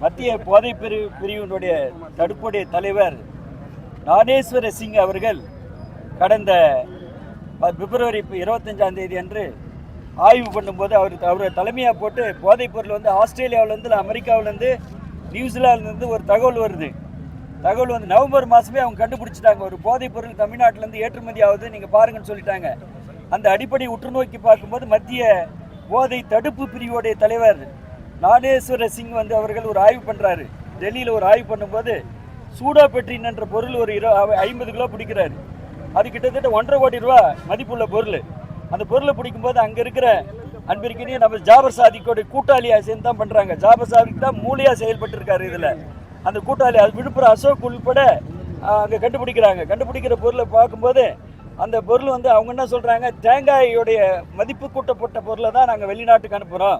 மத்திய போதைப் பிரிவினுடைய தடுப்புடைய தலைவர் ஞானேஸ்வர சிங் அவர்கள் கடந்த பிப்ரவரி 25ஆம் தேதி அன்று ஆய்வு பண்ணும்போது அவரை தலைமையாக போட்டு போதைப் பொருள் ஆஸ்திரேலியாவிலேருந்து அமெரிக்காவிலேருந்து நியூசிலாந்துலேருந்து ஒரு தகவல் வருது. தகவல் நவம்பர் மாதமே அவங்க கண்டுபிடிச்சிட்டாங்க, ஒரு போதைப் பொருள் தமிழ்நாட்டிலேருந்து ஏற்றுமதி ஆகுது, நீங்கள் பாருங்கன்னு சொல்லிட்டாங்க. அந்த அடிப்படை உற்று நோக்கி பார்க்கும்போது மத்திய போதை தடுப்பு பிரிவுடைய தலைவர் ஞானேஸ்வர சிங் அவர்கள் ஒரு ஆய்வு பண்ணுறாரு. டெல்லியில் ஒரு ஆய்வு பண்ணும்போது சூடோபெட்ரின் என்ற பொருள் ஒரு 50 கிலோ பிடிக்கிறாரு. அது கிட்டத்தட்ட 1.5 கோடி ரூபா மதிப்புள்ள பொருள். அந்த பொருளை பிடிக்கும்போது அங்கே இருக்கிற அன்பிற்கினே நம்ம ஜாபர் சாதிக்கோடைய கூட்டாளியாக சேர்ந்து தான் பண்ணுறாங்க. ஜாபர் சாதிக்கு தான் மூளையாக செயல்பட்டு இருக்காரு. இதில் அந்த கூட்டாளி விழுப்புரம் அசோக் உள்பட அங்கே கண்டுபிடிக்கிற பொருளை பார்க்கும்போது அந்த பொருள் அவங்க என்ன சொல்கிறாங்க, தேங்காயோடைய மதிப்பு கூட்டப்பட்ட பொருளை தான் நாங்கள் வெளிநாட்டுக்கு அனுப்புகிறோம்,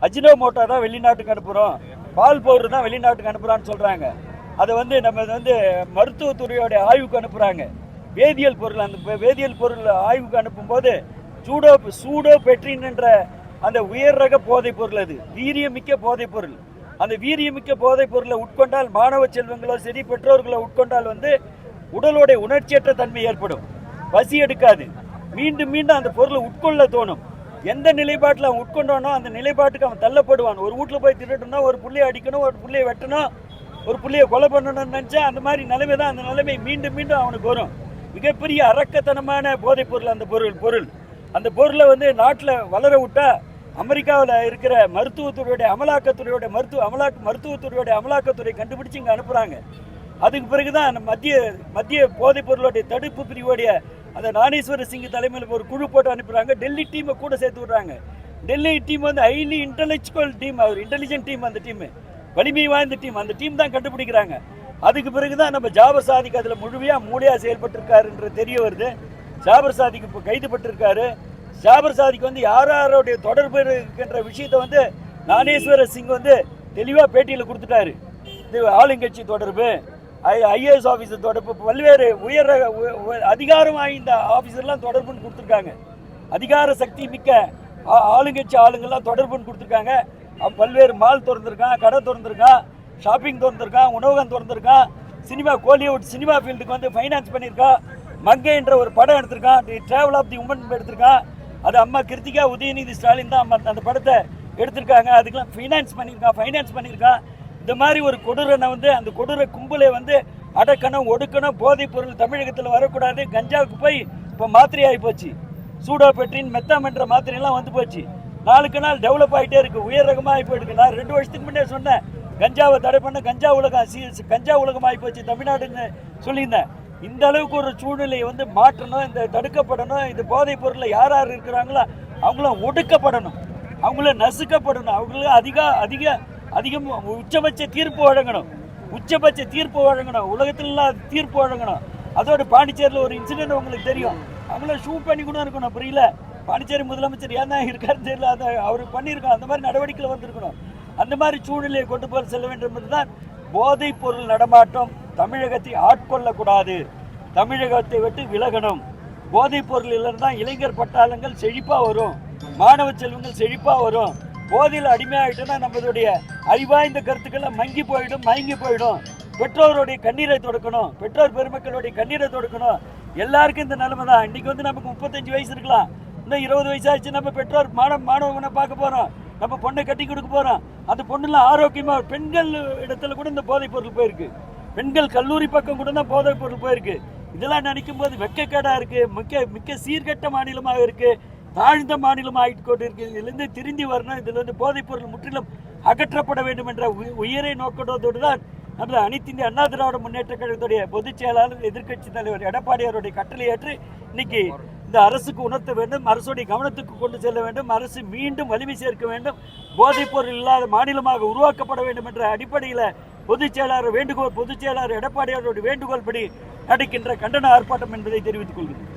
அஜினோமோட்டோ தான் வெளிநாட்டுக்கு அனுப்புகிறோம், பால் பவுடர் தான் வெளிநாட்டுக்கு அனுப்புகிறான்னு சொல்கிறாங்க. அதை நம்ம மருத்துவத்துறையோடைய ஆய்வுக்கு அனுப்புகிறாங்க. வேதியியல் பொருள், அந்த வேதியியல் பொருள் ஆய்வுக்கு அனுப்பும்போது சூடோபெட்ரின் என்ற அந்த உயர் ரக போதைப் பொருள், அது வீரியமிக்க போதைப் பொருள். அந்த வீரியமிக்க போதைப் பொருளை உட்கொண்டால் மாணவ செல்வங்களோ சரி பெற்றோர்களோ உட்கொண்டால் உடலோடைய உணர்ச்சியற்ற தன்மை ஏற்படும், பசி எடுக்காது, மீண்டும் மீண்டும் அந்த பொருளை உட்கொள்ள தோணும். எந்த நிலைப்பாட்டில் அவன் உட்கொண்டானோ அந்த நிலைப்பாட்டுக்கு அவன் தள்ளப்படுவான். ஒரு வீட்டில் போய் திருட்டணும்னா ஒரு புள்ளையை அடிக்கணும், ஒரு புள்ளையை வெட்டணும், ஒரு புள்ளையை கொலை பண்ணணும்னு நினச்சா அந்த மாதிரி நிலைமை தான். அந்த நிலைமை மீண்டும் மீண்டும் அவனுக்கு வரும். மிகப்பெரிய அரக்கத்தனமான போதைப் பொருள் அந்த பொருளை நாட்டில் வளர விட்டா அமெரிக்காவில் இருக்கிற மருத்துவத்துறையோடைய அமலாக்கத்துறை கண்டுபிடிச்சு இங்கே அனுப்புகிறாங்க. அதுக்கு பிறகுதான் மத்திய போதைப் பொருளுடைய தடுப்பு பிரிவுடைய அந்த ஞானேஸ்வர சிங் தலைமையில் ஒரு குழு போட்டு அனுப்புகிறாங்க. டெல்லி டீமை கூட சேர்த்து விடுறாங்க. Delhi team highly intellectual team, அவர் இன்டெலிஜென்ட் டீம், அந்த டீம் வலிமை வாய்ந்த டீம், அந்த டீம் தான் கண்டுபிடிக்கிறாங்க. அதுக்கு பிறகுதான் நம்ம ஜாபர் சாதிக் அதில் மூளையாக செயல்பட்டிருக்காருன்ற தெரிய வருது. ஜாபர் சாதிக் இப்போ கைதுபட்டிருக்காரு. ஜாபர் சாதிக் யாரோடைய தொடர்பு இருக்கின்ற விஷயத்தை ஞானேஸ்வர சிங் தெளிவாக பேட்டியில் கொடுத்துட்டாரு. இது ஆளுங்கட்சி தொடர்பு, ஐஏஎஸ் ஆஃபீஸர் தொடர்பு, பல்வேறு உயர் அதிகாரம் வாய்ந்த ஆஃபீஸர்லாம் தொடர்புன்னு கொடுத்துருக்காங்க. அதிகார சக்தி மிக்க ஆளுங்கட்சி ஆளுங்கள்லாம் தொடர்புன்னு கொடுத்துருக்காங்க. பல்வேறு மால் திறந்துருக்கான், கடை திறந்துருக்கான், ஷாப்பிங் திறந்துருக்கான், உணவகம் திறந்துருக்கான், கோலிவுட் சினிமா ஃபீல்டுக்கு ஃபைனான்ஸ் பண்ணியிருக்கான், மங்கைன்ற ஒரு படம் எடுத்திருக்கான், தி டிராவல் ஆஃப் தி உமன் எடுத்திருக்கான். அது அம்மா கிருத்திகா உதயநிதி ஸ்டாலின் தான் அந்த படத்தை எடுத்திருக்காங்க. அதுக்கெல்லாம் ஃபைனான்ஸ் பண்ணியிருக்கான். இந்த மாதிரி ஒரு கொடூரனை அந்த கொடூர கும்பலை அடக்கணும், ஒடுக்கணும். போதைப் பொருள் தமிழகத்தில் வரக்கூடாது. கஞ்சாவுக்கு போய் இப்போ மாத்திரை ஆகி போச்சு. சூடோபெட்ரின் மெத்தாம் என்ற மாத்திரையெல்லாம் போச்சு. நாளுக்கு நாள் டெவலப் ஆகிட்டே இருக்கு, உயர் ரகமாக ஆகி போயிருக்கு. நான் 2 வருஷத்துக்கு முன்னே சொன்னேன், கஞ்சாவை தடை பண்ண கஞ்சா உலகம் ஆகி போச்சு தமிழ்நாடுன்னு சொல்லியிருந்தேன். இந்த அளவுக்கு ஒரு சூழ்நிலை மாற்றணும், இந்த தடுக்கப்படணும். இந்த போதைப் பொருளில் யார் இருக்கிறாங்களோ அவங்களும் ஒடுக்கப்படணும், அவங்கள நசுக்கப்படணும், அவங்களுக்கு அதிகம் உச்சபட்ச தீர்ப்பு வழங்கணும், உலகத்திலாம் தீர்ப்பு வழங்கணும். அதோட பாண்டிச்சேரியில் ஒரு இன்சிடென்ட் உங்களுக்கு தெரியும், அவங்கள ஷூட் பண்ணி கூட இருக்கணும். புரியல, பாண்டிச்சேரி முதலமைச்சர் ஏன் தான் இருக்காருன்னு தெரியல, அதை அவர் பண்ணியிருக்கோம். அந்த மாதிரி நடவடிக்கையில் வந்திருக்கணும். அந்த மாதிரி சூழ்நிலையை கொண்டு போய் செல்ல வேண்டும் என்பதுதான். போதைப் பொருள் நடமாட்டம் தமிழகத்தை ஆட்கொள்ளக்கூடாது, தமிழகத்தை விட்டு விலகணும். போதைப் பொருள் இல்லைன்னா இளைஞர் பட்டாளங்கள் செழிப்பாக வரும், மாணவ செல்வங்கள் செழிப்பாக வரும். போதையில் அடிமையாகிட்டோன்னா நம்மளுடைய அறிவாய்ந்த கருத்துக்கள்லாம் மங்கி போயிடும். பெற்றோருடைய கண்ணீரை தொடக்கணும், பெற்றோர் பெருமக்களுடைய கண்ணீரை தொடக்கணும். எல்லாருக்கும் இந்த நிலைமை தான். இன்றைக்கி நமக்கு 35 வயசு இருக்கலாம், இன்னும் 20 வயசு ஆச்சு. நம்ம பெற்றோர் மாணவனை பார்க்க போகிறோம், நம்ம பொண்ணை கட்டி கொடுக்க போகிறோம். அந்த பொண்ணுலாம் ஆரோக்கியமாக, பெண்கள் இடத்துல கூட இந்த போதைப் பொருள் போயிருக்கு, பெண்கள் கல்லூரி பக்கம் கூட தான் போதைப் பொருள் போயிருக்கு. இதெல்லாம் நினைக்கும் போது வெட்கக்கேடாக இருக்குது. மிக்க சீர்கெட்ட மாநிலமாக இருக்குது, தாழ்ந்த மாநிலம் ஆகிட்டு கொண்டு இருக்குது. இதுலேருந்து திருந்தி வரணும். இதில் போதைப் பொருள் முற்றிலும் அகற்றப்பட வேண்டும் என்ற உயரை நோக்கத்தோடு தான் நம்ம அனைத்து இந்திய அண்ணா திராவிட முன்னேற்ற கழகத்துடைய பொதுச் செயலாளர் எதிர்க்கட்சி தலைவர் எடப்பாடியாருடைய கட்டளை ஏற்று இன்னைக்கு இந்த அரசுக்கு உணர்த்த வேண்டும், அரசுடைய கவனத்துக்கு கொண்டு செல்ல வேண்டும். அரசு மீண்டும் வலிமை சேர்க்க வேண்டும், போதைப் பொருள் இல்லாத மாநிலமாக உருவாக்கப்பட வேண்டும் என்ற அடிப்படையில் பொதுச் செயலாளர் எடப்பாடியாருடைய வேண்டுகோள் படி நடக்கின்ற கண்டன ஆர்ப்பாட்டம் என்பதை தெரிவித்துக் கொள்கிறேன்.